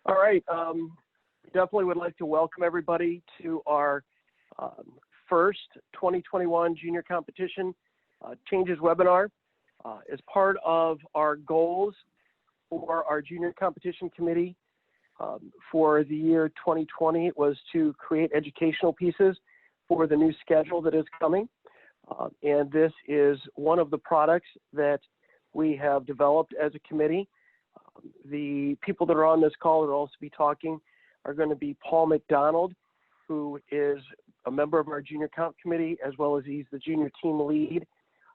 All right. Definitely would like to welcome everybody to our first 2021 junior competition changes webinar. As part of our goals for our junior competition committee for the year 2020, it was to create educational pieces for the new schedule that is coming. And this is one of the products that we have developed as a committee. The people that are on this call that will also be talking are going to be Paul McDonald, who is a member of our junior comp committee, as well as he's the junior team lead.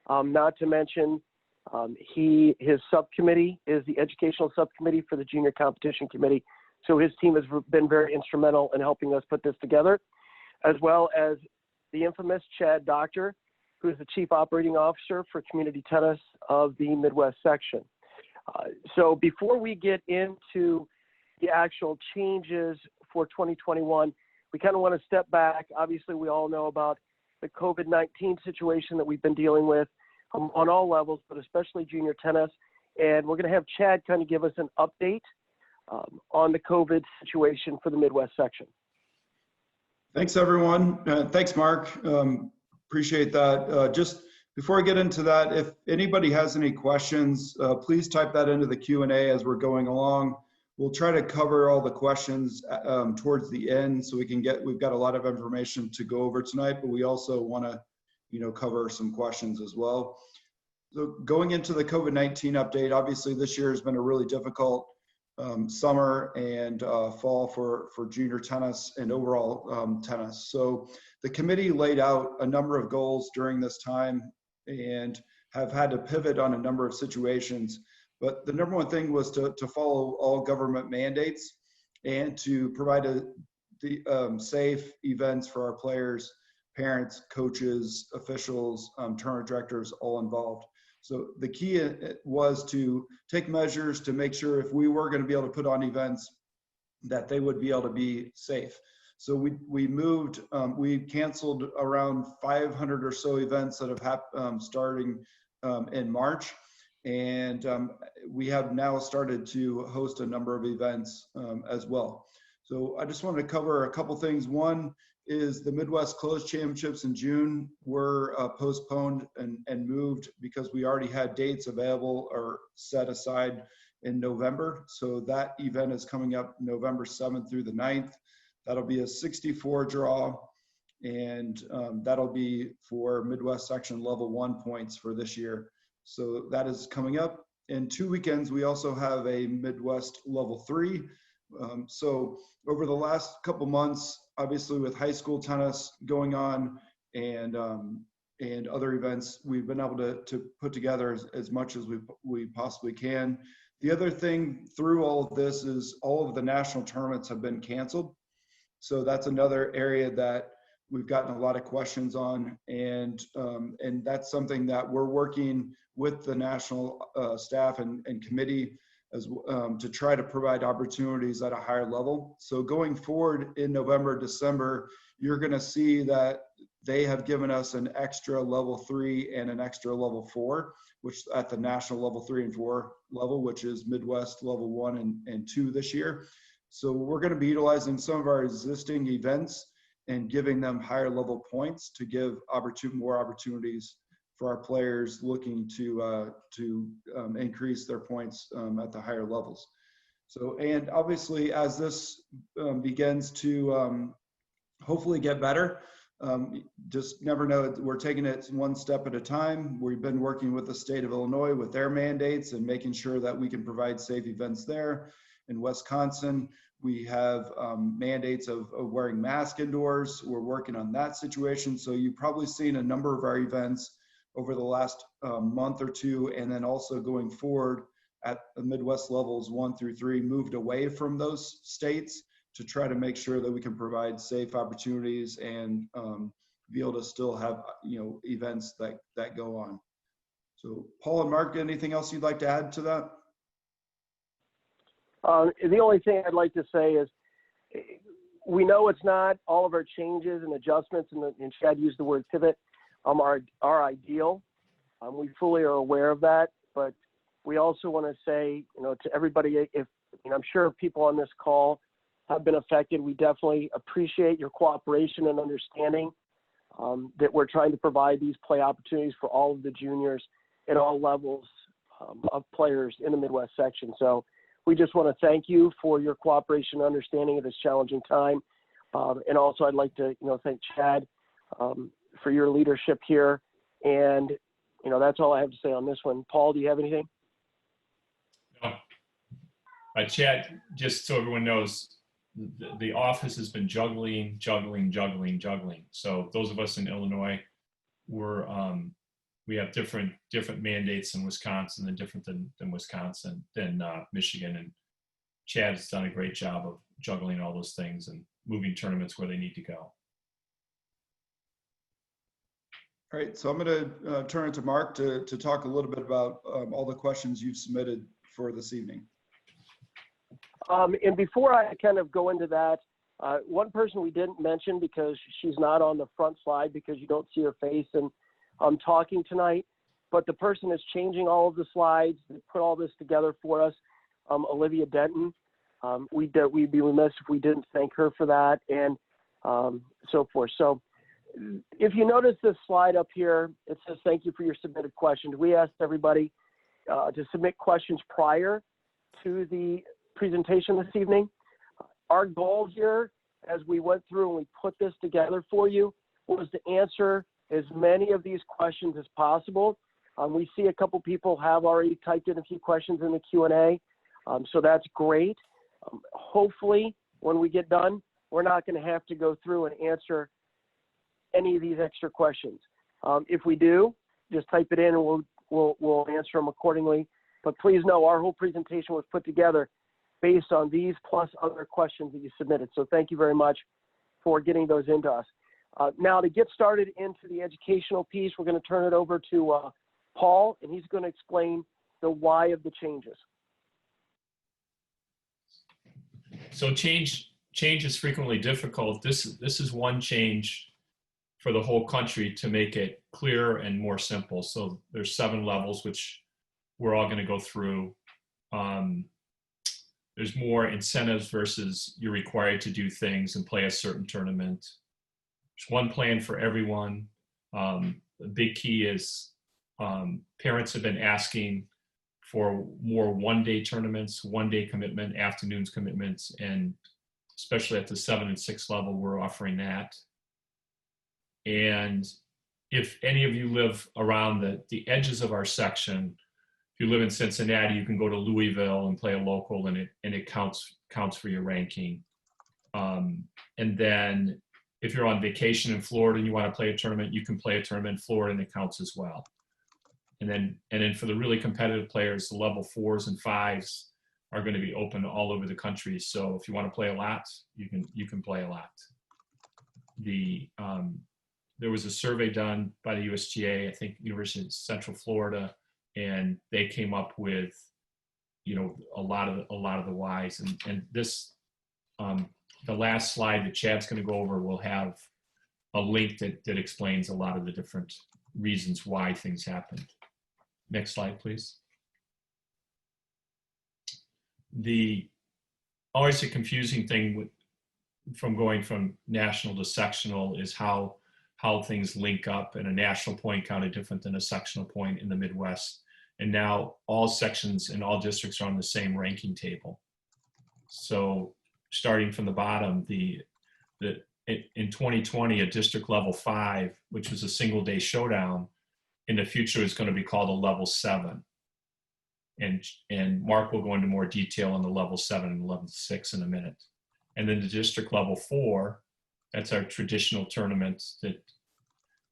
Not to mention, his subcommittee is the educational subcommittee for the junior competition committee. So his team has been very instrumental in helping us put this together, as well as the infamous Chad Doctor, who is the chief operating officer for community tennis of the Midwest section. So before we get into the actual changes for 2021, we kind of want to step back. Obviously, we all know about the COVID-19 situation that we've been dealing with on all levels, but especially junior tennis. And we're going to have Chad kind of give us an update on the COVID situation for the Midwest section. Thanks, everyone. Thanks, Mark. Appreciate that. Just before I get into that, if anybody has any questions, please type that into the Q&A as we're going along. We'll try to cover all the questions towards the end so we've got a lot of information to go over tonight, but we also want to, cover some questions as well. So going into the COVID-19 update, obviously this year has been a really difficult summer and fall for junior tennis and overall tennis. So the committee laid out a number of goals during this time and have had to pivot on a number of situations. But the number one thing was to follow all government mandates and to provide safe events for our players, parents, coaches, officials, tournament directors, all involved. So the key was to take measures to make sure if we were going to be able to put on events that they would be able to be safe. So we canceled around 500 or so events that have happened starting in March. And we have now started to host a number of events as well. So I just wanted to cover a couple things. One is the Midwest Closed Championships in June were postponed and moved because we already had dates available or set aside in November. So that event is coming up November 7th through the 9th. That'll be a 64 draw, and that'll be for Midwest section level 1 points for this year. So that is coming up. In 2 weekends, we also have a Midwest level 3. So over the last couple months, obviously with high school tennis going on and other events, we've been able to put together as much as we possibly can. The other thing through all of this is all of the national tournaments have been canceled. So that's another area that we've gotten a lot of questions on, and that's something that we're working with the national staff and committee to try to provide opportunities at a higher level. So going forward in November, December, you're going to see that they have given us an extra level 3 and an extra level 4, which at the national level 3 and 4 level, which is Midwest level 1 and 2 this year. So we're going to be utilizing some of our existing events and giving them higher level points to give more opportunities for our players looking to increase their points at the higher levels. So, and obviously as this begins to hopefully get better, just never know, we're taking it one step at a time. We've been working with the state of Illinois with their mandates and making sure that we can provide safe events there. In Wisconsin, we have mandates of wearing masks indoors. We're working on that situation. So you've probably seen a number of our events over the last month or two, and then also going forward at the Midwest levels 1 through 3, moved away from those states to try to make sure that we can provide safe opportunities and be able to still have events that go on. So Paul and Mark, anything else you'd like to add to that? The only thing I'd like to say is we know it's not all of our changes and adjustments, and Chad used the word pivot, are ideal. We fully are aware of that, but we also want to say, to everybody, if mean, I'm sure people on this call have been affected. We definitely appreciate your cooperation and understanding that we're trying to provide these play opportunities for all of the juniors at all levels of players in the Midwest section. So we just want to thank you for your cooperation and understanding of this challenging time. And also I'd like to, thank Chad for your leadership here. And, that's all I have to say on this one. Paul, do you have anything? No. Chad, just so everyone knows, the office has been juggling. So those of us in Illinois, we have different mandates in Wisconsin and different than Wisconsin, than Michigan. And Chad's done a great job of juggling all those things and moving tournaments where they need to go. All right, so I'm going to turn it to Mark to talk a little bit about all the questions you've submitted for this evening. And before I kind of go into that, one person we didn't mention because she's not on the front slide because you don't see her face and I'm talking tonight, but the person is changing all of the slides, that put all this together for us, Olivia Denton. We'd be remiss if we didn't thank her for that and so forth. So if you notice this slide up here, it says, thank you for your submitted questions. We asked everybody to submit questions prior to the presentation this evening. Our goal here, as we went through and we put this together for you, was to answer as many of these questions as possible. We see a couple people have already typed in a few questions in the Q&A, so that's great. Hopefully, when we get done, we're not going to have to go through and answer any of these extra questions. If we do, just type it in and we'll answer them accordingly. But please know our whole presentation was put together based on these plus other questions that you submitted. So thank you very much for getting those into us. Now to get started into the educational piece, we're going to turn it over to Paul, and he's going to explain the why of the changes. So change is frequently difficult. This is one change for the whole country to make it clearer and more simple. So there's 7 levels, which we're all going to go through. There's more incentives versus you're required to do things and play a certain tournament. There's one plan for everyone. The big key is parents have been asking for more one-day tournaments, one-day commitment, afternoons commitments, and especially at the 7 and 6 level, we're offering that. And if any of you live around the edges of our section, if you live in Cincinnati, you can go to Louisville and play a local, and it counts for your ranking. And then if you're on vacation in Florida and you want to play a tournament, you can play a tournament in Florida and it counts as well. And then for the really competitive players, the level 4s and 5s are going to be open all over the country. So if you want to play a lot, you can play a lot. There was a survey done by the USTA, I think University of Central Florida, and they came up with, a lot of the whys. And this, the last slide that Chad's going to go over will have a link that explains a lot of the different reasons why things happened. Next slide, please. Always a confusing thing from going from national to sectional is how things link up, and a national point counted different than a sectional point in the Midwest. And now all sections and all districts are on the same ranking table. So starting from the bottom, in 2020, a district level 5, which was a single day showdown, in the future is going to be called a level 7. And Mark will go into more detail on the level 7 and level 6 in a minute. And then the district level 4, that's our traditional tournament that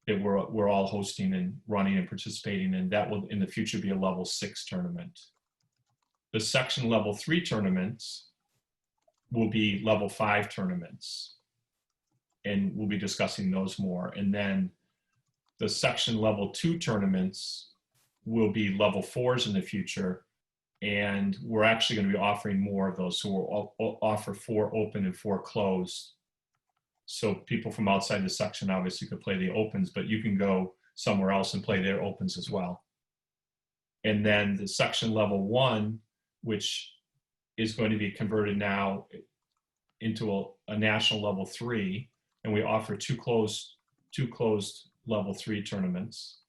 we're all hosting and running and participating in. That will in the future be a level 6 tournament. The section level 3 tournaments will be level 5 tournaments. And we'll be discussing those more. And then the section level 2 tournaments will be level 4s in the future. And we're actually going to be offering more of those. So we'll offer 4 open and 4 closed. So people from outside the section obviously could play the opens, but you can go somewhere else and play their opens as well. And then the section level 1, which is going to be converted now into a national level 3, and we offer two closed level 3 tournaments.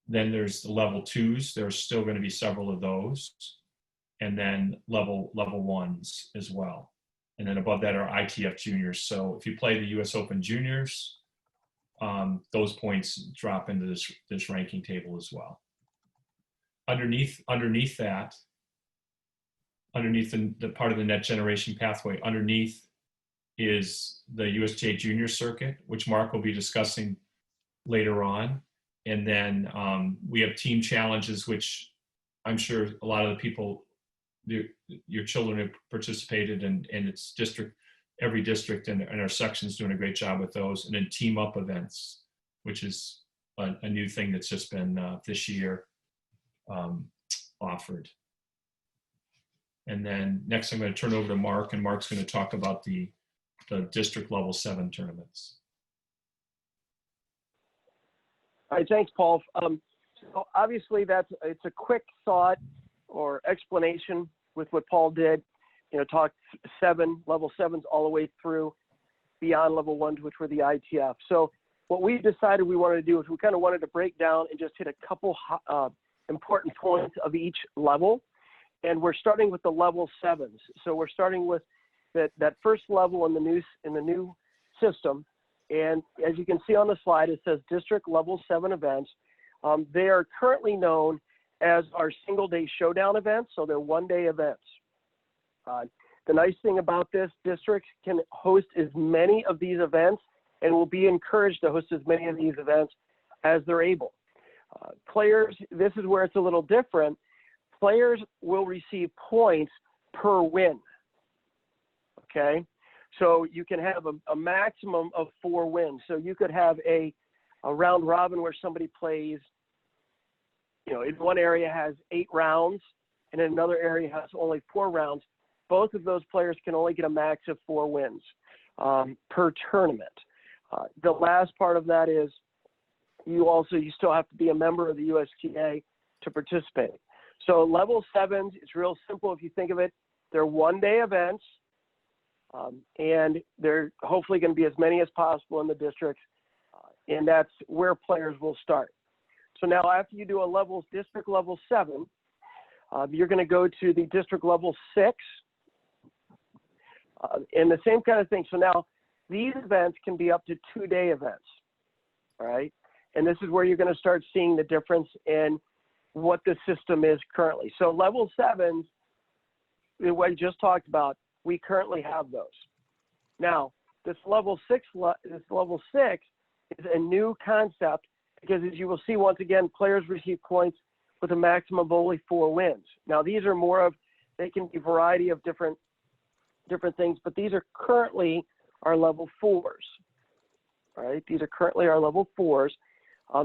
Then there's the level 2s. There's still going to be several of those, and then level 1s as well. And then above that are ITF juniors. So if you play the US Open juniors, those points drop into this ranking table as well. Underneath that, underneath the part of the net generation pathway, underneath is the USTA Junior Circuit, which Mark will be discussing later on. And then we have team challenges, which I'm sure a lot of the people, your children have participated in, and it's every district and our section's doing a great job with those. And then team up events, which is a new thing that's just been this year offered. And then next I'm going to turn over to Mark, and Mark's going to talk about the district level 7 tournaments. All right, thanks, Paul. So obviously it's a quick thought or explanation with what Paul did. Talked level 7s all the way through beyond level 1s, which were the ITF. So what we decided we wanted to do is we kind of wanted to break down and just hit a couple important points of each level. And we're starting with the level 7s. So we're starting with that first level in the new system. And as you can see on the slide, it says district level 7 events. They are currently known as our single day showdown events. So they're one-day events. The nice thing about this, districts can host as many of these events and will be encouraged to host as many of these events as they're able. Players, this is where it's a little different. Players will receive points per win. Okay, so you can have a maximum of 4 wins. So you could have a round robin where somebody plays, in one area has 8 rounds and in another area has only 4 rounds. Both of those players can only get a max of 4 wins per tournament. The last part of that is you still have to be a member of the USTA to participate. So level 7s, it's real simple if you think of it. They're one-day events, and they're hopefully going to be as many as possible in the districts, and that's where players will start. So now after you do a district level 7, you're going to go to the district level 6, and the same kind of thing. So now these events can be up to 2-day events, all right? And this is where you're going to start seeing the difference in what the system is currently. So level 7s, what I just talked about, we currently have those. Now, this level 6 is a new concept because, as you will see, once again, players receive points with a maximum of only 4 wins. Now, these are they can be a variety of different things, but these are currently our level 4s. All right, these are currently our level 4s.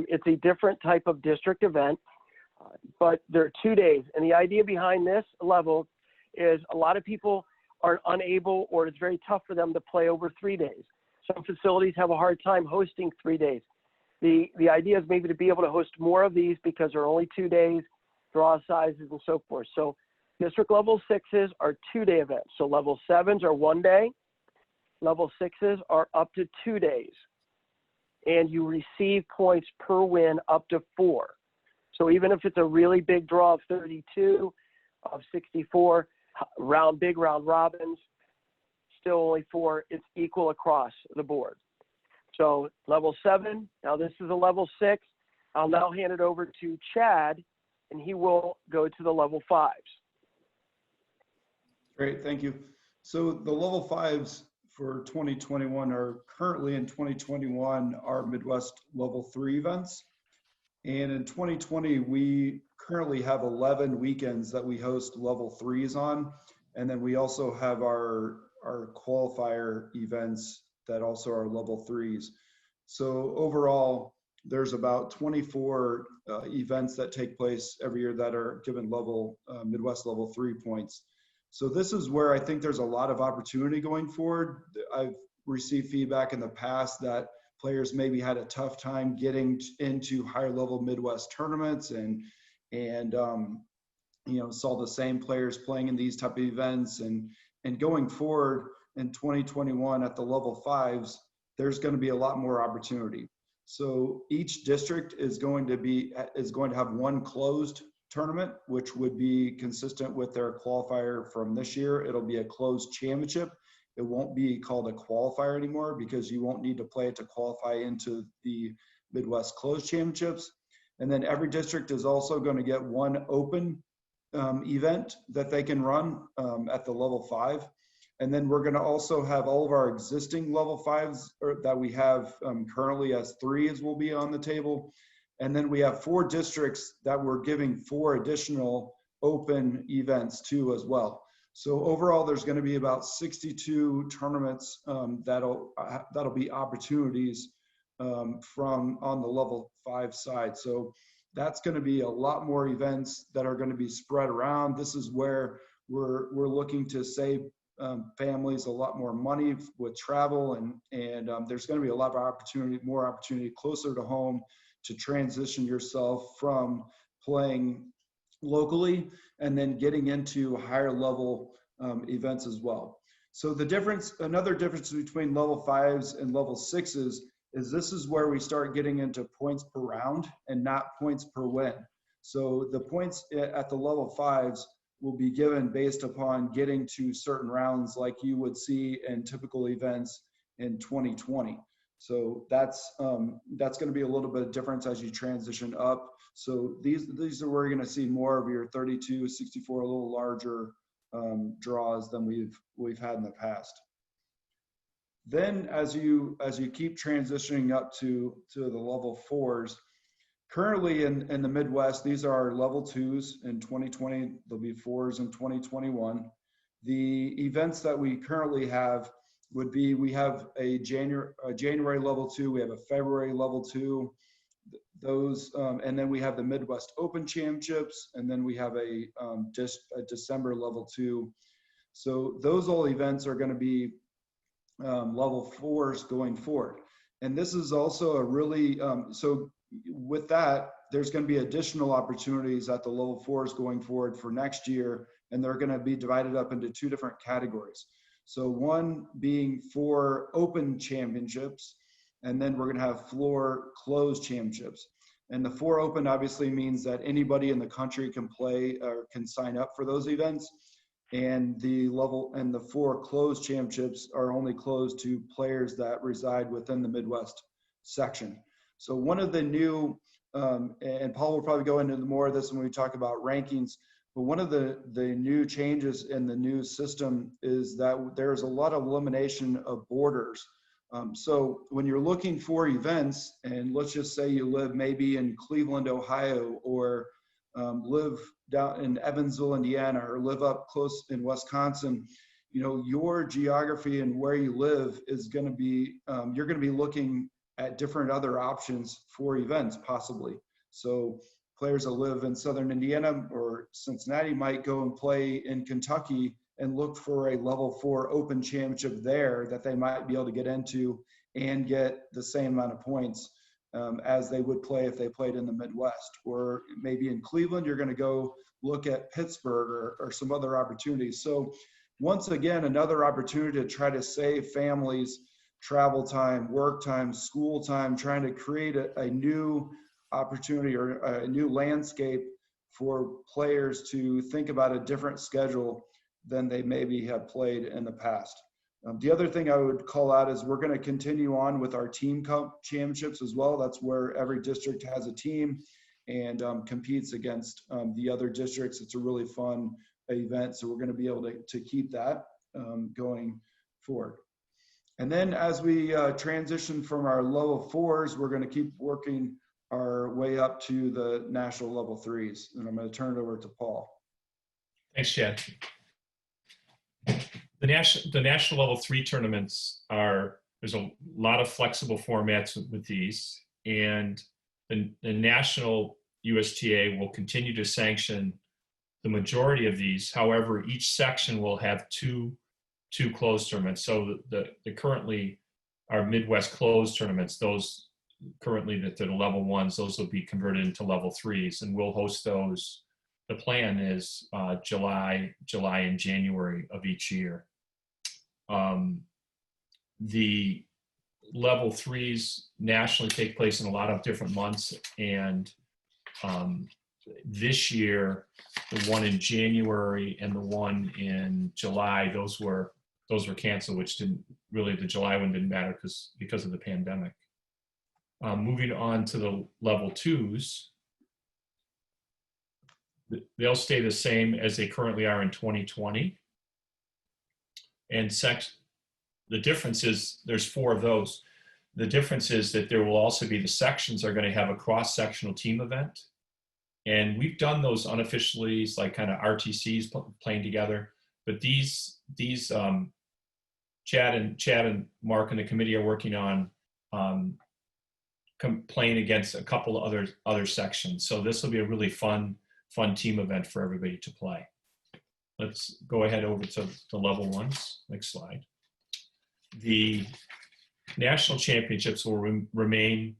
It's a different type of district event, but they're 2 days. And the idea behind this level is a lot of people are unable, or it's very tough for them to play over 3 days. Some facilities have a hard time hosting 3 days. The idea is maybe to be able to host more of these because they're only 2 days, draw sizes and so forth. So district level 6s are 2-day events. So level 7s are 1 day. Level 6s are up to 2 days. And you receive points per win up to 4. So even if it's a really big draw of 32, of 64, big round robins, still only 4, it's equal across the board. So level 7, now this is a level 6. I'll now hand it over to Chad, and he will go to the level 5s. Great, thank you. So the level 5s for 2021 are currently in 2021 are Midwest level 3 events. And in 2020, we currently have 11 weekends that we host level 3s on. And then we also have our qualifier events that also are level 3s. So overall, there's about 24 events that take place every year that are given Midwest level 3 points. So this is where I think there's a lot of opportunity going forward. I've received feedback in the past that players maybe had a tough time getting into higher level Midwest tournaments and saw the same players playing in these type of events, and going forward in 2021 at the level fives, there's going to be a lot more opportunity. So each district is going to have one closed tournament, which would be consistent with their qualifier from this year. It'll be a closed championship. It won't be called a qualifier anymore, because you won't need to play it to qualify into the Midwest Closed Championships. And then every district is also going to get one open event that they can run at the level 5. And then we're going to also have all of our existing level 5s that we have currently as 3s will be on the table. And then we have 4 districts that we're giving 4 additional open events to as well. So overall, there's going to be about 62 tournaments that'll be opportunities from on the level 5 side. So that's going to be a lot more events that are going to be spread around. This is where we're looking to save families a lot more money with travel, and there's going to be a lot of more opportunity closer to home to transition yourself from playing locally and then getting into higher level events as well. So another difference between level 5s and level 6s is this is where we start getting into points per round and not points per win. So the points at the level 5s will be given based upon getting to certain rounds like you would see in typical events in 2020. So that's going to be a little bit of difference as you transition up. So these are where you're going to see more of your 32, 64, a little larger draws than we've had in the past. Then as you keep transitioning up to the level 4s, currently in the Midwest, these are our level 2s in 2020. There'll be 4s in 2021. The events that we currently have would be, we have a January level 2, we have a February level 2, those, and then we have the Midwest Open Championships, and then we have a December level 2. So those all events are going to be level 4s going forward. And this is also a really, so with that, there's going to be additional opportunities at the level 4s going forward for next year, and they're going to be divided up into 2 different categories. So one being 4 open championships, and then we're going to have 4 closed championships. And the 4 open obviously means that anybody in the country can play or can sign up for those events. And the 4 closed championships are only closed to players that reside within the Midwest section. So one of the new, and Paul will probably go into more of this when we talk about rankings, but one of the new changes in the new system is that there's a lot of elimination of borders. So when you're looking for events, and let's just say you live maybe in Cleveland, Ohio, or live down in Evansville, Indiana, or live up close in Wisconsin, your geography and where you live is going to be, you're going to be looking at different other options for events possibly. So players that live in Southern Indiana or Cincinnati might go and play in Kentucky and look for a level 4 open championship there that they might be able to get into and get the same amount of points as they would play if they played in the Midwest. Or maybe in Cleveland, you're going to go look at Pittsburgh or some other opportunities. So once again, another opportunity to try to save families travel time, work time, school time, trying to create a new opportunity or a new landscape for players to think about a different schedule than they maybe have played in the past. The other thing I would call out is we're going to continue on with our team championships as well. That's where every district has a team and competes against the other districts. It's a really fun event, so we're going to be able to keep that going forward. And then as we transition from our level 4s, we're going to keep working our way up to the national level 3s. And I'm going to turn it over to Paul. Thanks, Chad. The national level 3 tournaments there's a lot of flexible formats with these, and the national USTA will continue to sanction the majority of these. However, each section will have two closed tournaments. So the currently our Midwest closed tournaments, those currently that they're the level 1s, those will be converted into level 3s, and we'll host those the plan is July, and January of each year. The level threes nationally take place in a lot of different months, and this year, the one in January and the one in July, those were canceled, which didn't really, the July one didn't matter because of the pandemic. Moving on to the level twos, they'll stay the same as they currently are in 2020. And the difference is there's 4 of those. The difference is that there will also be, the sections are going to have a cross-sectional team event. And we've done those unofficially, it's like kind of RTCs playing together. But these Chad and Mark and the committee are working on playing against a couple of other sections. So this will be a really fun team event for everybody to play. Let's go ahead over to the level ones. Next slide. The national championships will remain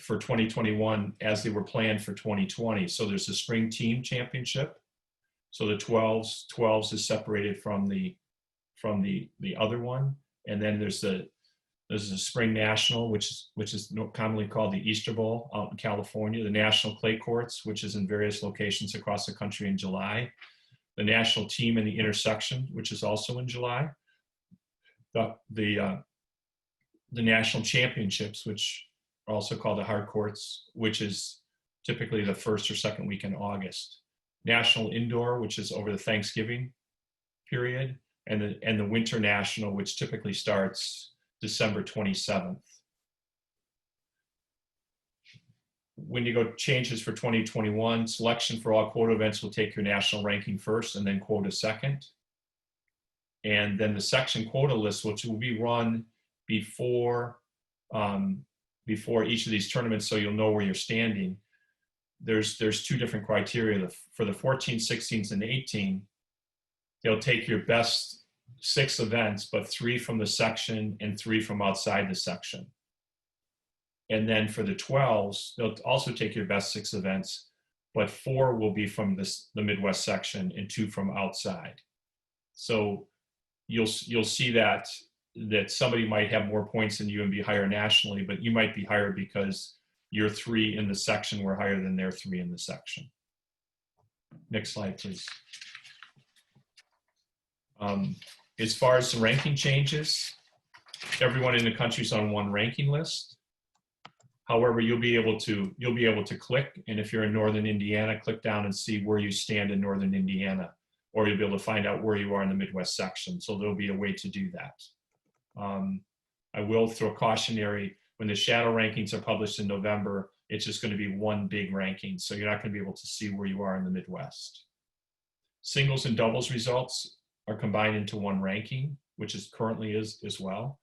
for 2021 as they were planned for 2020. So there's a spring team championship. So the 12s is separated from the other one, and then there's a spring national, which is commonly called the Easter Bowl out in California. The national clay courts, which is in various locations across the country in July. The national team in the intersection, which is also in July. The national championships, which are also called the hard courts, which is typically the first or second week in August. National indoor, which is over the Thanksgiving period, and the winter national, which typically starts December 27th. When you go changes for 2021, selection for all quota events will take your national ranking first and then quota second. And then the section quota list, which will be run before each of these tournaments, so you'll know where you're standing. There's 2 different criteria. For the 14, 16s, and 18, they'll take your best 6 events, but 3 from the section and 3 from outside the section. And then for the 12s, they'll also take your best 6 events, but 4 will be from the Midwest section and 2 from outside. So you'll see that somebody might have more points than you and be higher nationally, but you might be higher because your 3 in the section were higher than their 3 in the section. Next slide, please. As far as the ranking changes, everyone in the country is on one ranking list. However, you'll be able to click, and if you're in Northern Indiana, click down and see where you stand in Northern Indiana, or you'll be able to find out where you are in the Midwest section. So there'll be a way to do that. I will throw a cautionary, when the shadow rankings are published in November, it's just going to be one big ranking. So you're not going to be able to see where you are in the Midwest. Singles and doubles results are combined into one ranking, which is currently is as well.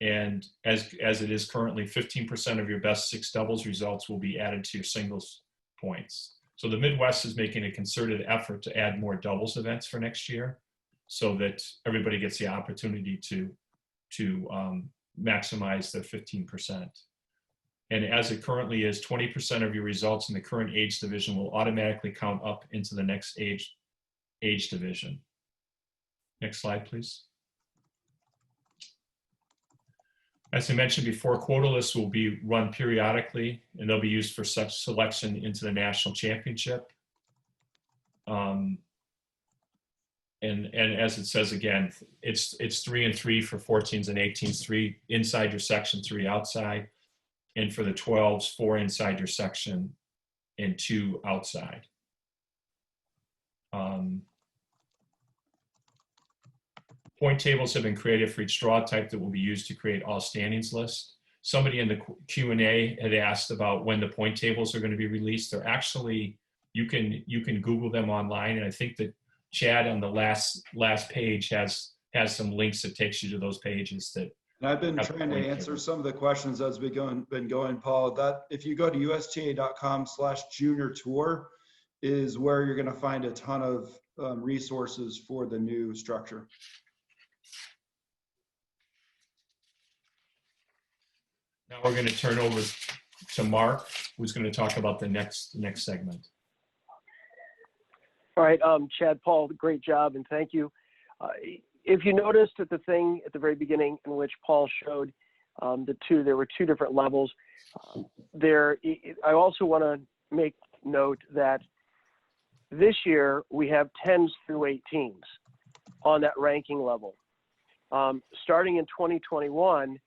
And as it is currently, 15% of your best 6 doubles results will be added to your singles points. So the Midwest is making a concerted effort to add more doubles events for next year, so that everybody gets the opportunity to maximize their 15%. And as it currently is, 20% of your results in the current age division will automatically count up into the next age division. Next slide, please. As I mentioned before, quota lists will be run periodically, and they'll be used for such selection into the national championship. And as it says again, it's 3 and 3 for 14s and 18s, 3 inside your section, 3 outside. And for the 12s, 4 inside your section and 2 outside. Point tables have been created for each draw type that will be used to create all standings lists. Somebody in the Q&A had asked about when the point tables are going to be released. They're actually, you can Google them online, and I think that Chad on the last page has some links that takes you to those pages that. And I've been trying to answer some of the questions as we've been going, Paul. That if you go to USTA.com/junior tour is where you're going to find a ton of resources for the new structure. Now we're going to turn over to Mark, who's going to talk about the next segment. All right, Chad, Paul, great job, and thank you. If you noticed at the thing at the very beginning in which Paul showed there were two different levels. I also want to make note that this year we have 10s through 18s on that ranking level. Starting in 2021,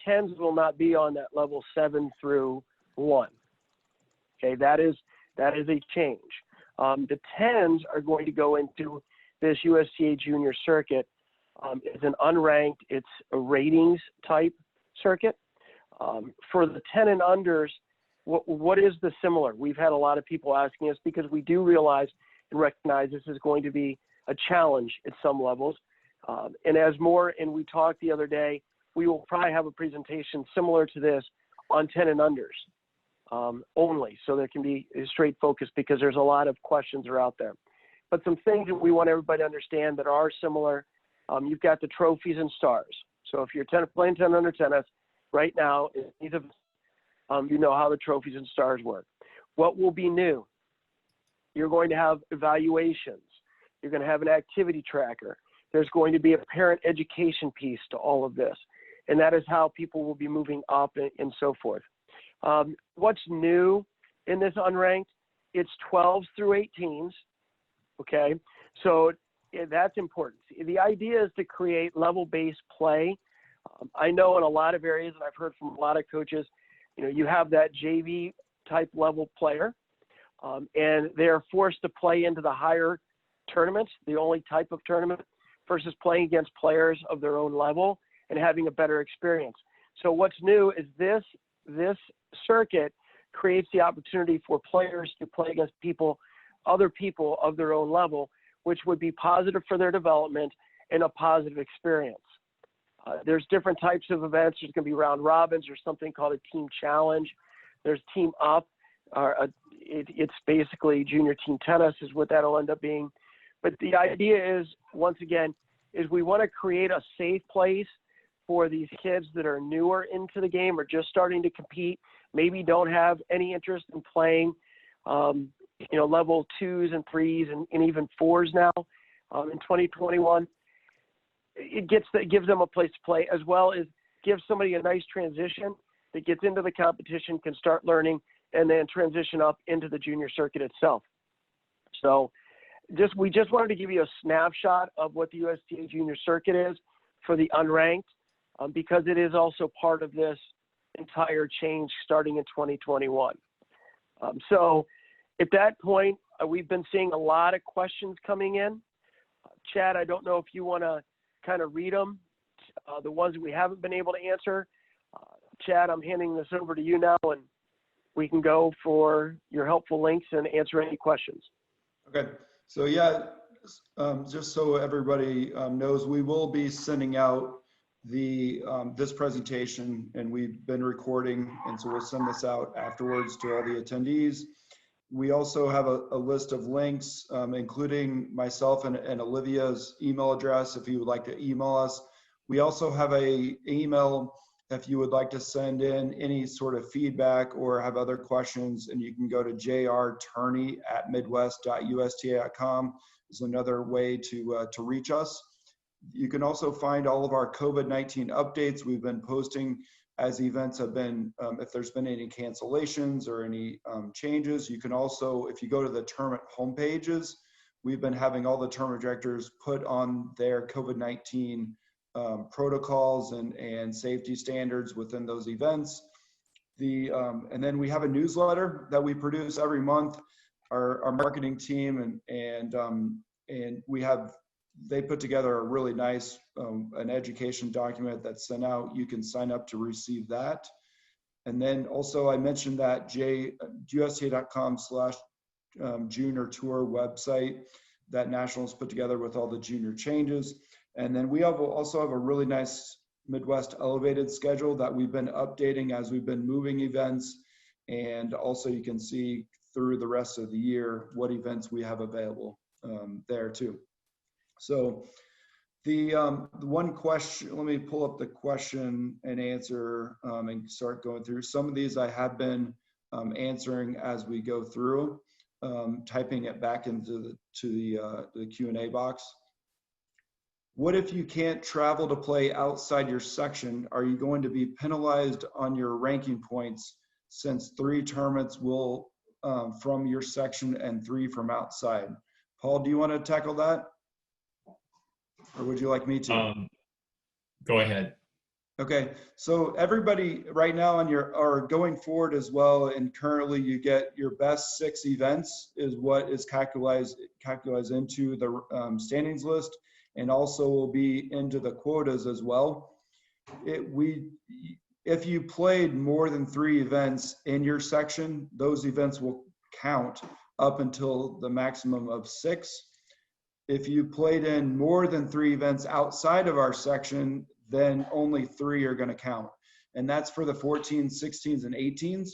10s will not be on that level 7 through 1. Okay, that is a change. The 10s are going to go into this USTA Junior Circuit. It's an unranked, it's a ratings type circuit. For the 10 and unders, what is the similar? We've had a lot of people asking us because we do realize and recognize this is going to be a challenge at some levels. And we talked the other day, we will probably have a presentation similar to this on 10 and unders only. So there can be a straight focus because there's a lot of questions that are out there. But some things that we want everybody to understand that are similar, you've got the trophies and stars. So if you're playing 10 under tennis right now, you know how the trophies and stars work. What will be new? You're going to have evaluations. You're going to have an activity tracker. There's going to be a parent education piece to all of this. And that is how people will be moving up and so forth. What's new in this unranked? It's 12s through 18s. Okay. So that's important. The idea is to create level-based play. I know in a lot of areas, and I've heard from a lot of coaches, you have that JV type level player, and they're forced to play into the higher tournaments, the only type of tournament, versus playing against players of their own level and having a better experience. So what's new is this circuit creates the opportunity for players to play against other people of their own level, which would be positive for their development and a positive experience. There's different types of events. There's going to be round robins. There's something called a team challenge. There's team up. It's basically junior team tennis is what that'll end up being. But the idea is, once again, is we want to create a safe place for these kids that are newer into the game or just starting to compete, maybe don't have any interest in playing, level 2s and 3s and even 4s now in 2021. It gives them a place to play, as well as gives somebody a nice transition that gets into the competition, can start learning, and then transition up into the junior circuit itself. So we just wanted to give you a snapshot of what the USTA Junior Circuit is for the unranked, because it is also part of this entire change starting in 2021. So at that point, we've been seeing a lot of questions coming in. Chad, I don't know if you want to kind of read them, the ones that we haven't been able to answer. Chad, I'm handing this over to you now, and we can go for your helpful links and answer any questions. Okay, so yeah, just so everybody knows, we will be sending out this presentation, and we've been recording, and so we'll send this out afterwards to all the attendees. We also have a list of links, including myself and Olivia's email address if you would like to email us. We also have an email if you would like to send in any sort of feedback or have other questions, and you can go to jrturney@midwest.usta.com is another way to reach us. You can also find all of our COVID-19 updates we've been posting as events have been, if there's been any cancellations or any changes. You can also, if you go to the tournament homepages, we've been having all the tournament directors put on their COVID-19 protocols and safety standards within those events. And then we have a newsletter that we produce every month. Our marketing team and they put together a really nice an education document that's sent out. You can sign up to receive that. And then also I mentioned that USTA.com/junior tour website that Nationals put together with all the junior changes. And then we also have a really nice Midwest elevated schedule that we've been updating as we've been moving events. And also you can see through the rest of the year what events we have available there too. So the one question, let me pull up the question and answer and start going through. Some of these I have been answering as we go through. typing it back into the Q&A box. What if you can't travel to play outside your section? Are you going to be penalized on your ranking points since 3 tournaments will from your section and 3 from outside? Paul, do you want to tackle that? Or would you like me to? Go ahead. Okay, so everybody right now on or going forward as well, and currently you get your best 6 events is what is calculated into the standings list, and also will be into the quotas as well. If you played more than 3 events in your section, those events will count up until the maximum of 6. If you played in more than 3 events outside of our section, then only 3 are going to count. And that's for the 14s, 16s, and 18s.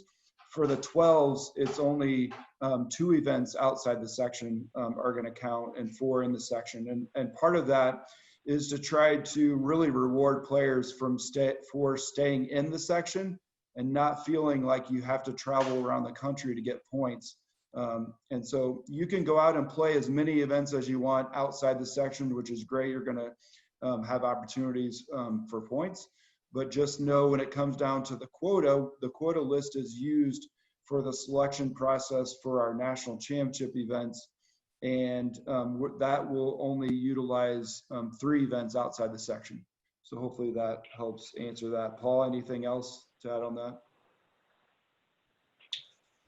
For the 12s, it's only 2 events outside the section are going to count and 4 in the section. And part of that is to try to really reward players for staying in the section and not feeling like you have to travel around the country to get points. And so you can go out and play as many events as you want outside the section, which is great. You're going to have opportunities for points, but just know when it comes down to the quota list is used for the selection process for our national championship events, and that will only utilize 3 events outside the section. So hopefully that helps answer that. Paul, anything else to add on that?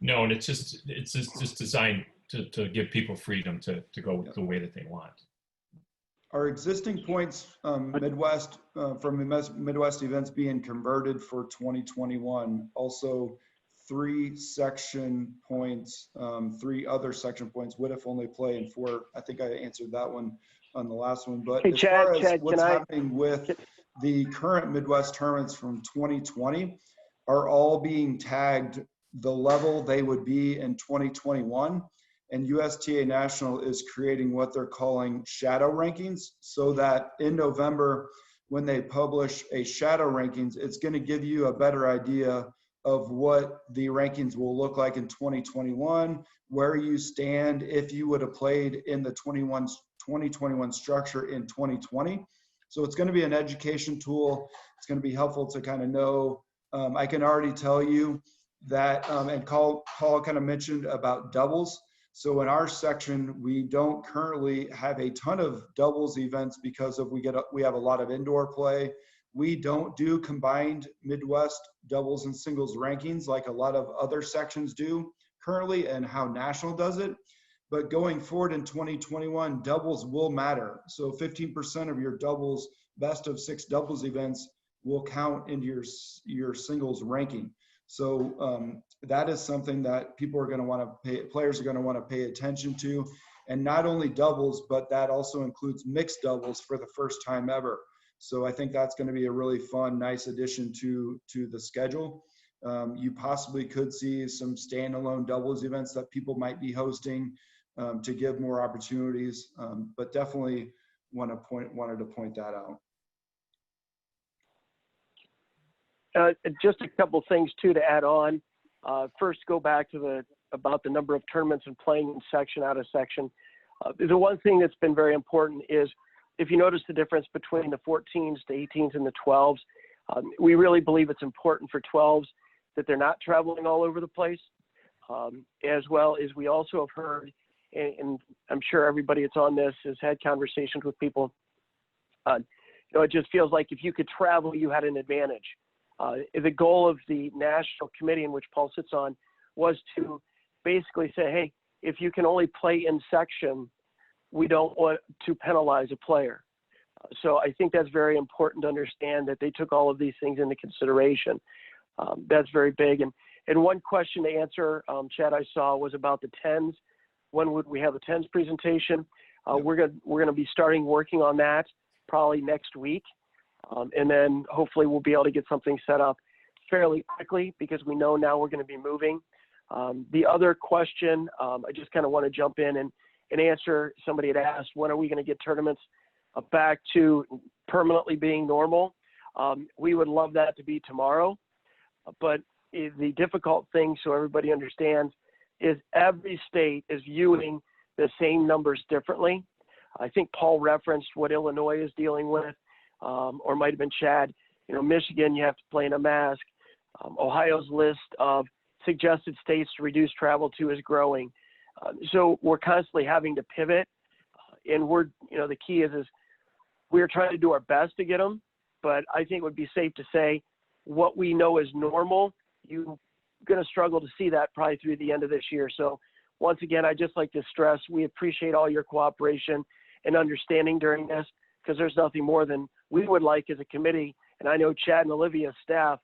No, and it's just designed to give people freedom to go the way that they want. Our existing points Midwest from Midwest events being converted for 2021, also 3 section points, 3 other section points. What if only play in 4? I think I answered that one on the last one. But as far as what's happening with the current Midwest tournaments from 2020 are all being tagged the level they would be in 2021. And USTA National is creating what they're calling shadow rankings, so that in November, when they publish a shadow rankings, it's going to give you a better idea of what the rankings will look like in 2021, where you stand if you would have played in the 2021 structure in 2020. So it's going to be an education tool. It's going to be helpful to kind of know. I can already tell you that, and Paul kind of mentioned about doubles. So in our section, we don't currently have a ton of doubles events because we have a lot of indoor play. We don't do combined Midwest doubles and singles rankings like a lot of other sections do currently, and how National does it. But going forward in 2021, doubles will matter. So 15% of your doubles, best of 6 doubles events will count into your singles ranking. So that is something that people are going to want to pay, players are going to want to pay attention to, and not only doubles, but that also includes mixed doubles for the first time ever. So I think that's going to be a really fun, nice addition to the schedule. You possibly could see some standalone doubles events that people might be hosting to give more opportunities, but definitely wanted to point that out. Just a couple things too to add on. First, go back to about the number of tournaments and playing in section, out of section. The one thing that's been very important is if you notice the difference between the 14s, the 18s, and the 12s, we really believe it's important for 12s that they're not traveling all over the place, as well as we also have heard, and I'm sure everybody that's on this has had conversations with people. It just feels like if you could travel, you had an advantage. The goal of the national committee in which Paul sits on was to basically say, hey, if you can only play in section, we don't want to penalize a player. So I think that's very important to understand that they took all of these things into consideration. That's very big. And one question to answer, Chad, I saw was about the 10s. When would we have a 10s presentation? We're going to be starting working on that probably next week. And then hopefully we'll be able to get something set up fairly quickly because we know now we're going to be moving. The other question, I just kind of want to jump in and answer. Somebody had asked, when are we going to get tournaments back to permanently being normal? We would love that to be tomorrow, but the difficult thing, so everybody understands, is every state is viewing the same numbers differently. I think Paul referenced what Illinois is dealing with, or might have been Chad. You know, Michigan, you have to play in a mask. Ohio's list of suggested states to reduce travel to is growing. So we're constantly having to pivot, and we're, you know, the key is we're trying to do our best to get them, but I think it would be safe to say what we know is normal, you're going to struggle to see that probably through the end of this year. So once again, I just like to stress, we appreciate all your cooperation and understanding during this, because there's nothing more than we would like as a committee. And I know Chad and Olivia's staff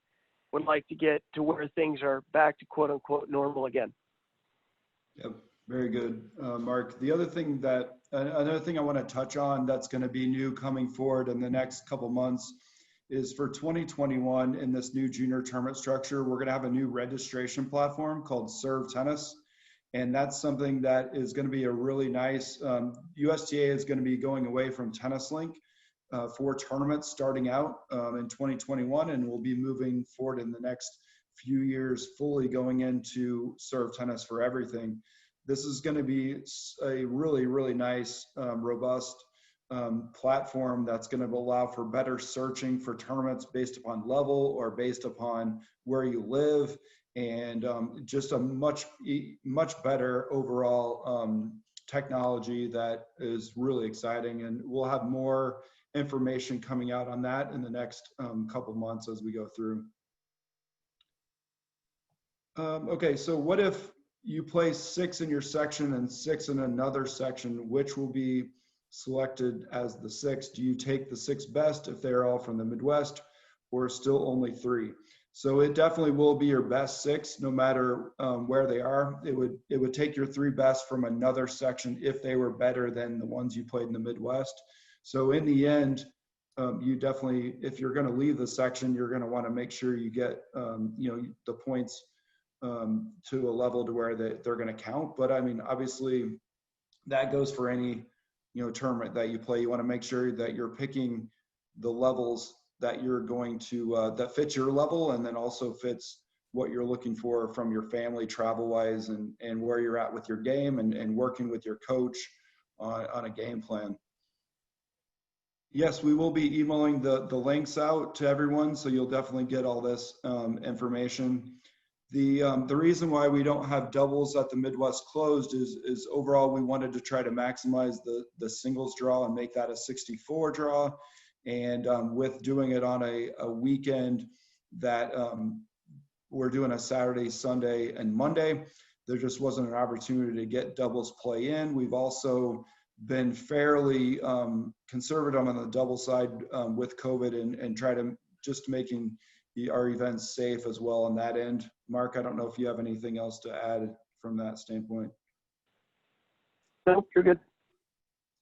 would like to get to where things are back to quote unquote normal again. Yep, very good, Mark. The other thing another thing I want to touch on that's going to be new coming forward in the next couple months is for 2021 in this new junior tournament structure, we're going to have a new registration platform called Serve Tennis. And that's something that is going to be a really nice, USTA is going to be going away from Tennis Link for tournaments starting out in 2021, and we'll be moving forward in the next few years fully going into Serve Tennis for everything. This is going to be a really, really nice, robust platform that's going to allow for better searching for tournaments based upon level or based upon where you live, and just a much better overall technology that is really exciting. And we'll have more information coming out on that in the next couple months as we go through. Okay, so what if you play 6 in your section and 6 in another section? Which will be selected as the 6? Do you take the 6 best if they're all from the Midwest, or still only 3? So it definitely will be your best 6 no matter where they are. It would take your 3 best from another section if they were better than the ones you played in the Midwest. So in the end, you definitely, if you're going to leave the section, you're going to want to make sure you get the points to a level to where they're going to count. But I mean, obviously that goes for any tournament that you play. You want to make sure that you're picking the levels that you're going to that fits your level, and then also fits what you're looking for from your family travel wise, and where you're at with your game, and working with your coach on a game plan. Yes, we will be emailing the links out to everyone, so you'll definitely get all this information. The reason why we don't have doubles at the Midwest closed is overall we wanted to try to maximize the singles draw and make that a 64 draw. And with doing it on a weekend that we're doing a Saturday, Sunday, and Monday, there just wasn't an opportunity to get doubles play in. We've also been fairly conservative on the double side with COVID, and try to just making our events safe as well on that end. Mark, I don't know if you have anything else to add from that standpoint. No, you're good.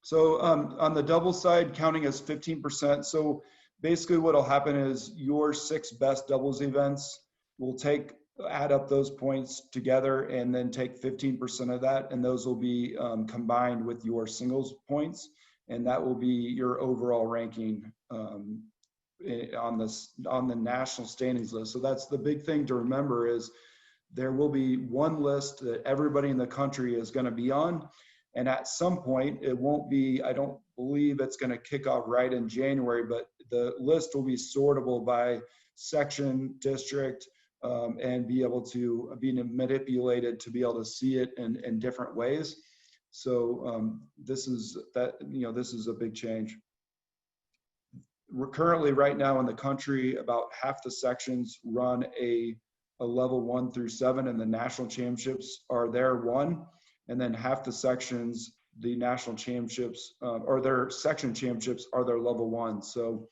So on the double side, counting as 15%. So basically what'll happen is your 6 best doubles events will add up those points together, and then take 15% of that, and those will be combined with your singles points, and that will be your overall ranking on the national standings list. So that's the big thing to remember, is there will be one list that everybody in the country is going to be on. And at some point, it won't be, I don't believe it's going to kick off right in January, but the list will be sortable by section, district, and be able to be manipulated to be able to see it in different ways. So this is a big change. We're currently right now in the country, about half the sections run a level 1 through 7, and the national championships are their 1. And then half the sections, the national championships or their section championships are their level 1. So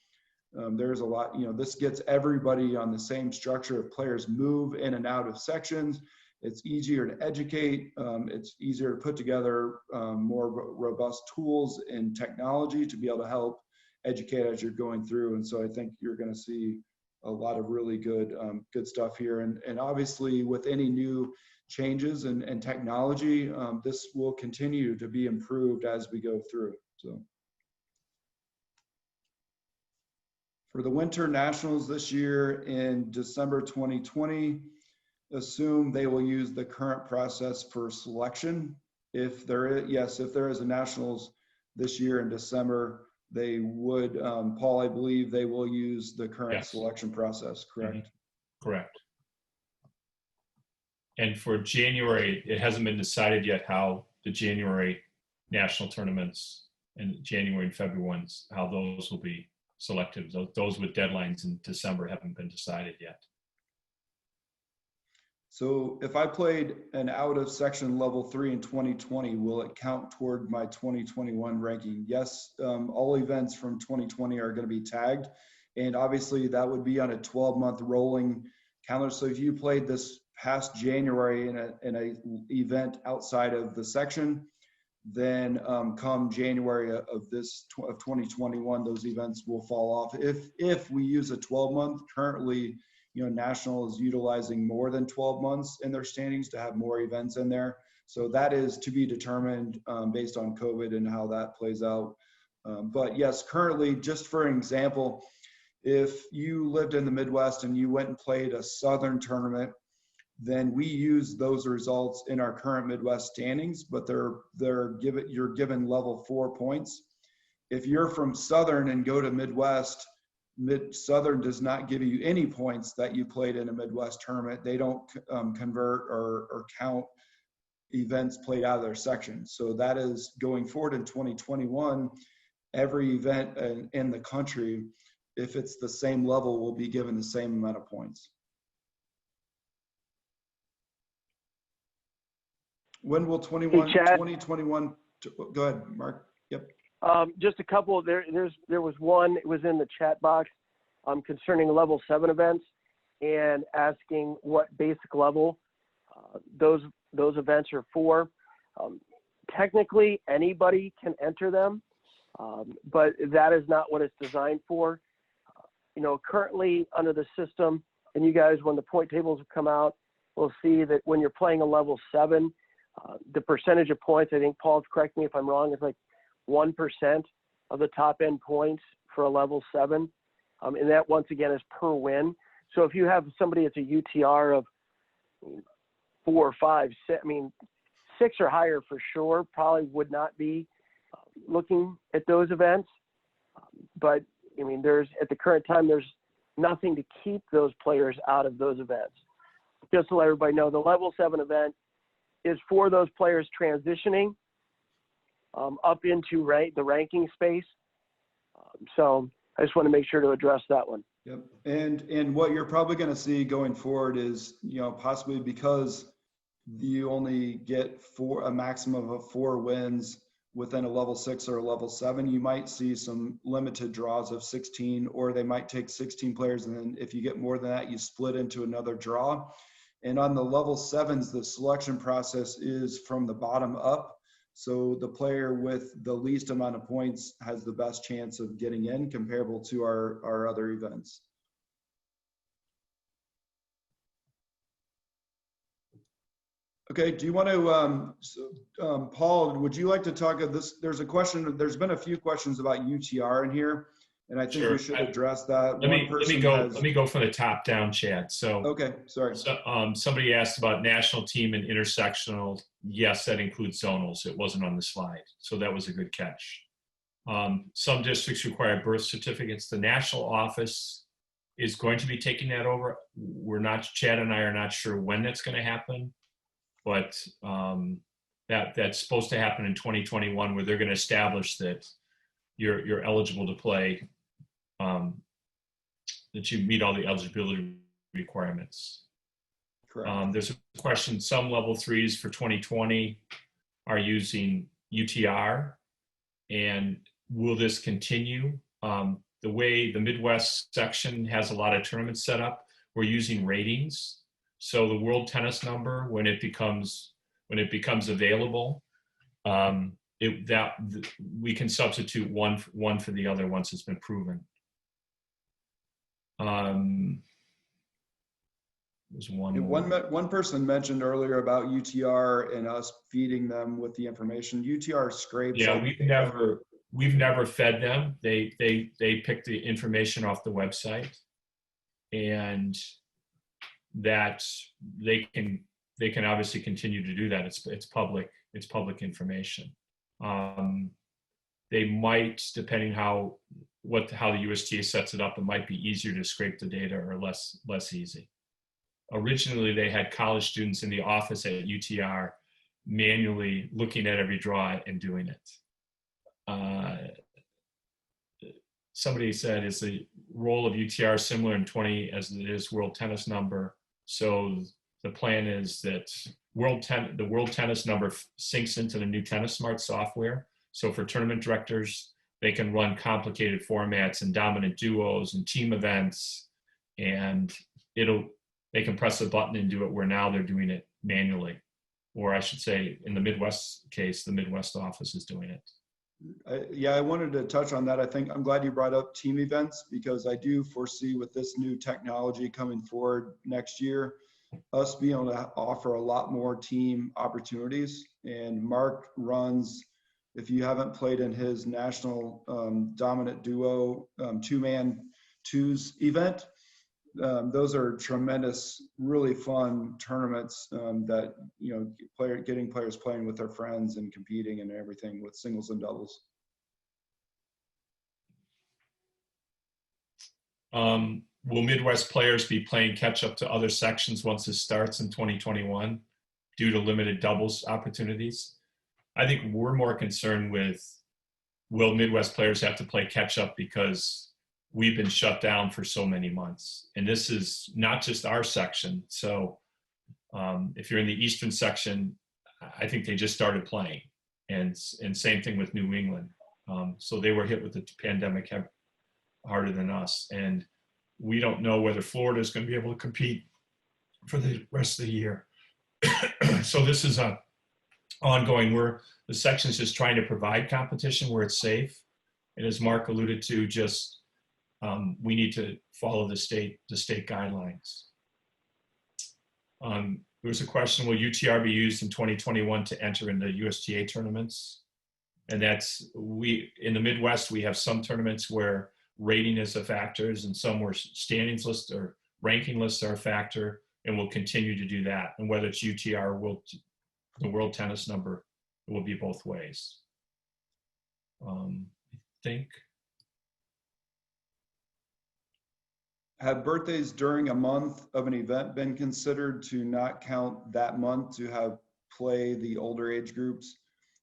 there's a lot, this gets everybody on the same structure. If players move in and out of sections, it's easier to educate. It's easier to put together more robust tools and technology to be able to help educate as you're going through. And so I think you're going to see a lot of really good stuff here. And obviously with any new changes and technology, this will continue to be improved as we go through. So for the Winter Nationals this year in December 2020, assume they will use the current process for selection. If there is, yes, if there is a nationals this year in December, they would, Paul, I believe they will use the current Yes. selection process, correct? Mm-hmm. Correct. And for January, it hasn't been decided yet how the January national tournaments and January and February ones, how those will be selected. Those with deadlines in December haven't been decided yet. So if I played an out of section level 3 in 2020, will it count toward my 2021 ranking? Yes, all events from 2020 are going to be tagged. And obviously that would be on a 12-month rolling calendar. So if you played this past January in a event outside of the section, then come January of 2021, those events will fall off. If we use a 12-month, currently, National is utilizing more than 12 months in their standings to have more events in there. So that is to be determined based on COVID and how that plays out. But yes, currently, just for an example, if you lived in the Midwest and you went and played a Southern tournament, then we use those results in our current Midwest standings, but you're given level 4 points. If you're from Southern and go to Midwest, Southern does not give you any points that you played in a Midwest tournament. They don't convert or count events played out of their section. So that is going forward in 2021, every event in the country, if it's the same level, will be given the same amount of points. When will 2021, go ahead, Mark. Yep. Just a couple. There was one. It was in the chat box concerning level 7 events and asking what basic level those events are for. Technically, anybody can enter them, but that is not what it's designed for. Currently under the system, and you guys, when the point tables come out, will see that when you're playing a level 7, the percentage of points, I think, Paul, correct me if I'm wrong, is like 1% of the top end points for a level 7. And that, once again, is per win. So if you have somebody that's a UTR of 4 or 5, 6, 6 or higher for sure, probably would not be looking at those events. But there's, at the current time, there's nothing to keep those players out of those events. Just to let everybody know, the level 7 event is for those players transitioning up into the ranking space. So I just want to make sure to address that one. Yep. And what you're probably going to see going forward is, possibly because you only get a maximum of 4 wins within a level 6 or a level 7, you might see some limited draws of 16, or they might take 16 players. And then if you get more than that, you split into another draw. And on the level 7s, the selection process is from the bottom up. So the player with the least amount of points has the best chance of getting in, comparable to our other events. Okay, do you want to, Paul, would you like to talk of this? There's been a few questions about UTR in here, and I think Sure. we should address that. Let me go from the top down, Chad. So okay, sorry. So, somebody asked about national team and intersectional. Yes, that includes zonals. It wasn't on the slide, so that was a good catch. Some districts require birth certificates. The national office is going to be taking that over. Chad and I are not sure when that's going to happen, but that's supposed to happen in 2021, where they're going to establish that you're eligible to play, that you meet all the eligibility requirements. Correct. There's a question, some level 3s for 2020 are using UTR, and will this continue? The way the Midwest section has a lot of tournaments set up, we're using ratings. So the world tennis number, when it becomes available, we can substitute one for the other once it's been proven. There's one person mentioned earlier about UTR and us feeding them with the information. UTR scrapes. Yeah, we've never fed them. They pick the information off the website, and that they can obviously continue to do that. It's public information. They might, depending how the USTA sets it up, it might be easier to scrape the data or less easy. Originally, they had college students in the office at UTR manually looking at every draw and doing it. Somebody said, is the role of UTR similar in 20 as it is World Tennis Number? So the plan is that the World Tennis Number syncs into the new Tennis Smart software. So for tournament directors, they can run complicated formats and dominant duos and team events, and they can press a button and do it, where now they're doing it manually. Or I should say, in the Midwest case, the Midwest office is doing it. Yeah, I wanted to touch on that. I think I'm glad you brought up team events, because I do foresee with this new technology coming forward next year, us being able to offer a lot more team opportunities. And Mark runs, if you haven't played in his national dominant duo 2-man twos event, those are tremendous, really fun tournaments that, getting players playing with their friends and competing and everything with singles and doubles. Will Midwest players be playing catch up to other sections once this starts in 2021 due to limited doubles opportunities? I think we're more concerned with, will Midwest players have to play catch up because we've been shut down for so many months. And this is not just our section. So if you're in the Eastern section, I think they just started playing. And same thing with New England. So they were hit with the pandemic harder than us. And we don't know whether Florida is going to be able to compete for the rest of the year. So this is ongoing. The section is just trying to provide competition where it's safe. And as Mark alluded to, just we need to follow the state guidelines. There was a question, will UTR be used in 2021 to enter into USTA tournaments? And in the Midwest, we have some tournaments where rating is a factor, and some where standings list or ranking lists are a factor, and we'll continue to do that. And whether it's UTR or the World Tennis Number, it will be both ways. I think. Have birthdays during a month of an event been considered to not count that month to have play the older age groups?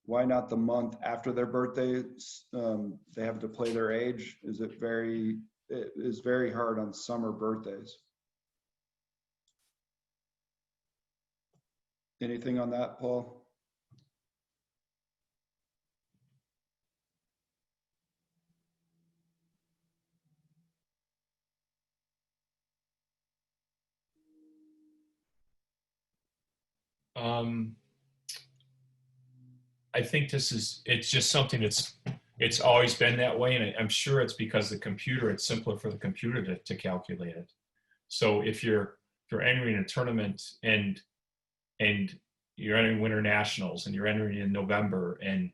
Why not the month after their birthdays? They have to play their age. It is very hard on summer birthdays. Anything on that, Paul? I think it's just something it's always been that way. And I'm sure it's because it's simpler for the computer to calculate it. So if you're entering a tournament and you're entering winter nationals and you're entering in November and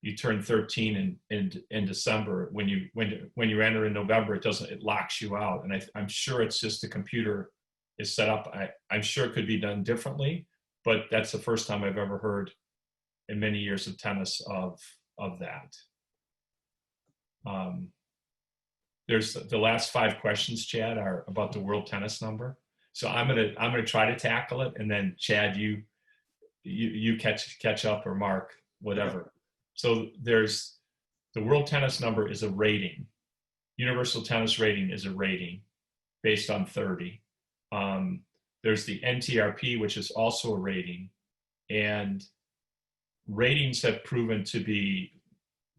you turn 13 in December, when you enter in November, it locks you out. And I'm sure it's just the computer is set up. I'm sure it could be done differently, but that's the first time I've ever heard in many years of tennis of that. There's the last 5 questions, Chad, are about the World Tennis Number. So I'm gonna try to tackle it, and then Chad, you catch up, or Mark, whatever. So there's the World Tennis Number is a rating. Universal Tennis Rating is a rating based on 30. There's the NTRP, which is also a rating, and ratings have proven to be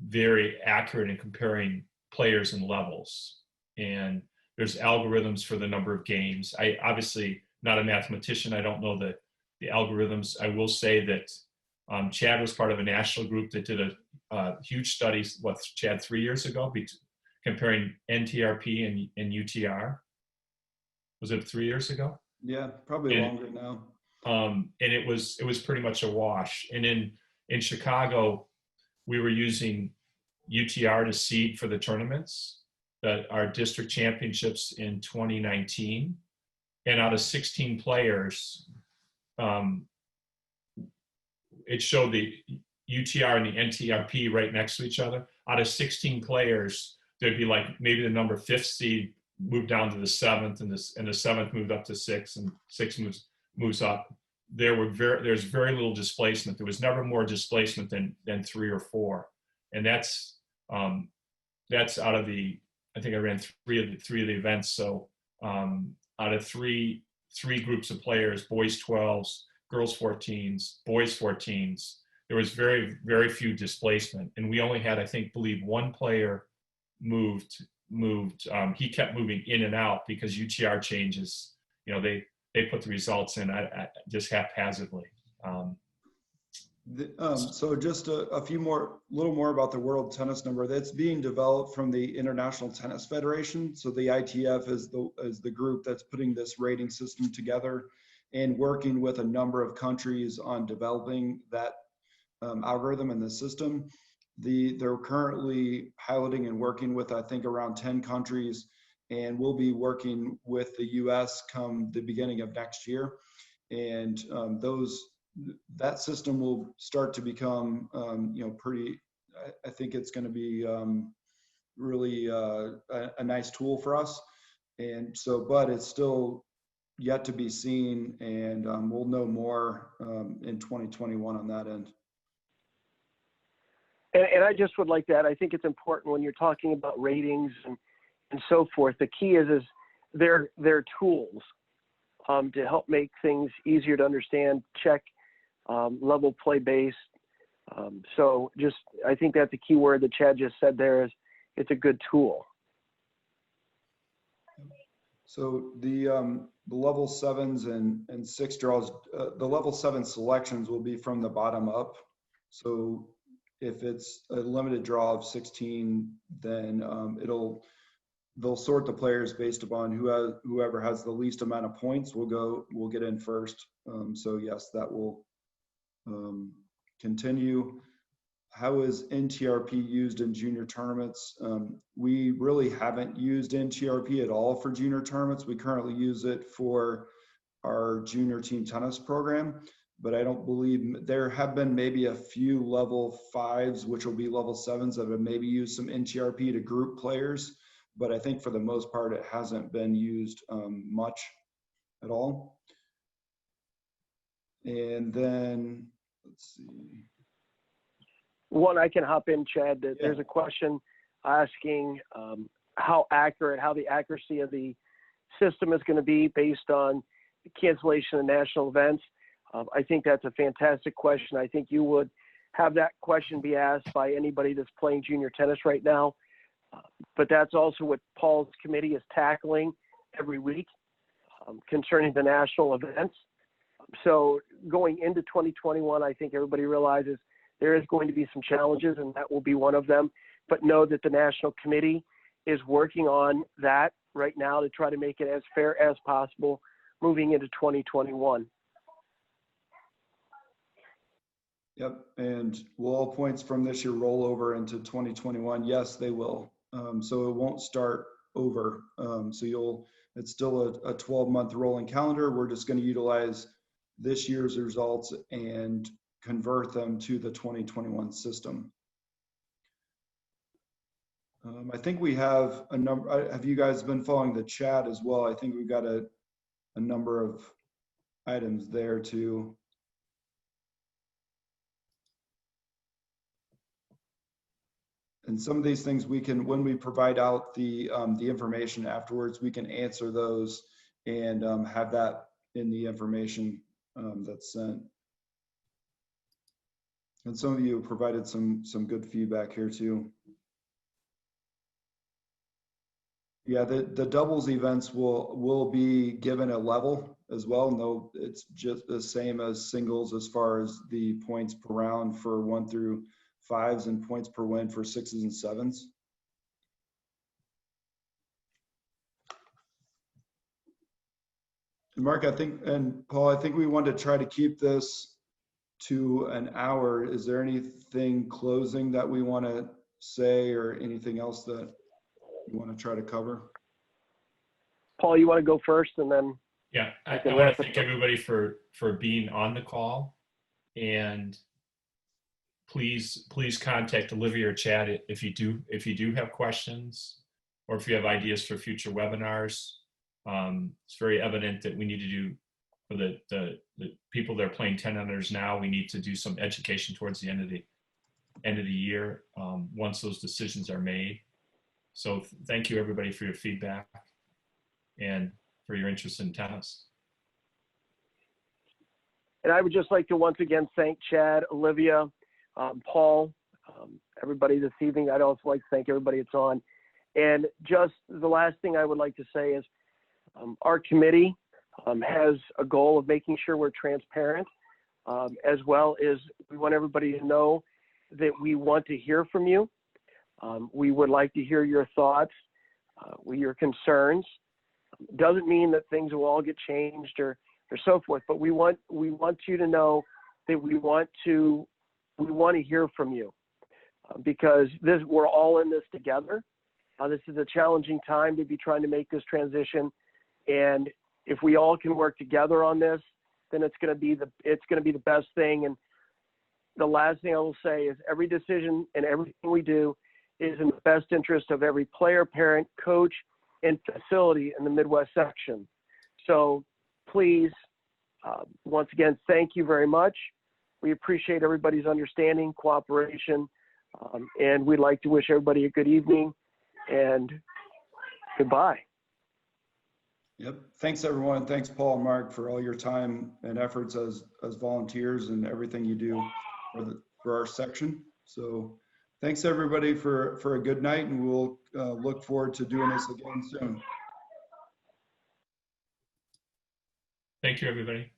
very accurate in comparing players and levels. And there's algorithms for the number of games. I obviously not a mathematician. I don't know the algorithms. I will say that Chad was part of a national group that did a huge study, Chad, 3 years ago, comparing NTRP and UTR. Was it 3 years ago? Yeah, probably longer now. And it was pretty much a wash. And in Chicago, we were using UTR to seed for the tournaments, that our district championships in 2019. and out of 16 players, it showed the UTR and the NTRP right next to each other. Out of 16 players, there'd be like maybe the number 5th seed moved down to the 7th, and the 7th moved up to 6th, and 6 moves up. There's very little displacement. There was never more displacement than 3 or 4, and that's out of the, I think I ran three of the events. So out of three groups of players, boys 12s, girls 14s, boys 14s, there was very, very few displacement. And we only had, believe one player moved. He kept moving in and out because UTR changes, they put the results in just haphazardly. So just a little more about the world tennis number that's being developed from the International Tennis Federation. So the ITF is the group that's putting this rating system together and working with a number of countries on developing that algorithm in the system. They're currently piloting and working with, I think, around 10 countries, and we'll be working with the US come the beginning of next year. And that system will start to become, pretty, I think it's going to be really a nice tool for us. And so, but it's still yet to be seen, and we'll know more in 2021 on that end. And I just would like that. I think it's important when you're talking about ratings and so forth. The key is they're tools to help make things easier to understand, check, level play based. So I think that's the key word that Chad just said there is it's a good tool. So the level 7s and 6 draws, the level 7 selections will be from the bottom up. So if it's a limited draw of 16, then they'll sort the players based upon whoever has the least amount of points will get in first. So yes, that will continue. How is NTRP used in junior tournaments? We really haven't used NTRP at all for junior tournaments. We currently use it for our junior team tennis program, but I don't believe there have been maybe a few level 5s, which will be level 7s, that have maybe used some NTRP to group players. But I think for the most part, it hasn't been used much at all. And then, let's see. One, I can hop in, Chad. That There's a question asking how the accuracy of the system is going to be based on the cancellation of national events. I think that's a fantastic question. I think you would have that question be asked by anybody that's playing junior tennis right now. But that's also what Paul's committee is tackling every week concerning the national events. So going into 2021, I think everybody realizes there is going to be some challenges, and that will be one of them. But know that the national committee is working on that right now to try to make it as fair as possible moving into 2021. Yep, and will all points from this year roll over into 2021? Yes, they will. So it won't start over. It's still a 12-month rolling calendar. We're just going to utilize this year's results and convert them to the 2021 system. I think we have a number. Have you guys been following the chat as well? I think we've got a number of items there too. And some of these things we can, when we provide out the information afterwards, we can answer those and have that in the information that's sent. And some of you have provided some good feedback here too. Yeah, the doubles events will be given a level as well. No, it's just the same as singles as far as the points per round for 1 through 5s and points per win for 6s and 7s. And Mark, I think, and Paul, I think we want to try to keep this to an hour. Is there anything closing that we want to say or anything else that you want to try to cover? Paul, you want to go first and then? Yeah, I can want wrap to it thank up. everybody for being on the call, and please contact Olivia or Chad if you do have questions, or if you have ideas for future webinars. It's very evident that we need to do, for the people that are playing 10-unders now, we need to do some education towards the end of the year, once those decisions are made. So thank you everybody for your feedback and for your interest in tennis. And I would just like to once again thank Chad, Olivia, Paul, everybody this evening. I'd also like to thank everybody that's on. And just the last thing I would like to say is our committee has a goal of making sure we're transparent, as well as we want everybody to know that we want to hear from you. We would like to hear your thoughts, your concerns. Doesn't mean that things will all get changed or so forth, but we want you to know that we want to hear from you, because we're all in this together. This is a challenging time to be trying to make this transition, and if we all can work together on this, then it's going to be the best thing. And the last thing I will say is every decision and everything we do is in the best interest of every player, parent, coach, and facility in the Midwest section. So please, once again, thank you very much. We appreciate everybody's understanding, cooperation, and we'd like to wish everybody a good evening and goodbye. Yep. Thanks everyone. Thanks Paul and Mark for all your time and efforts as volunteers and everything you do for our section. So thanks everybody for a good night, and we'll look forward to doing this again soon. Thank you, everybody.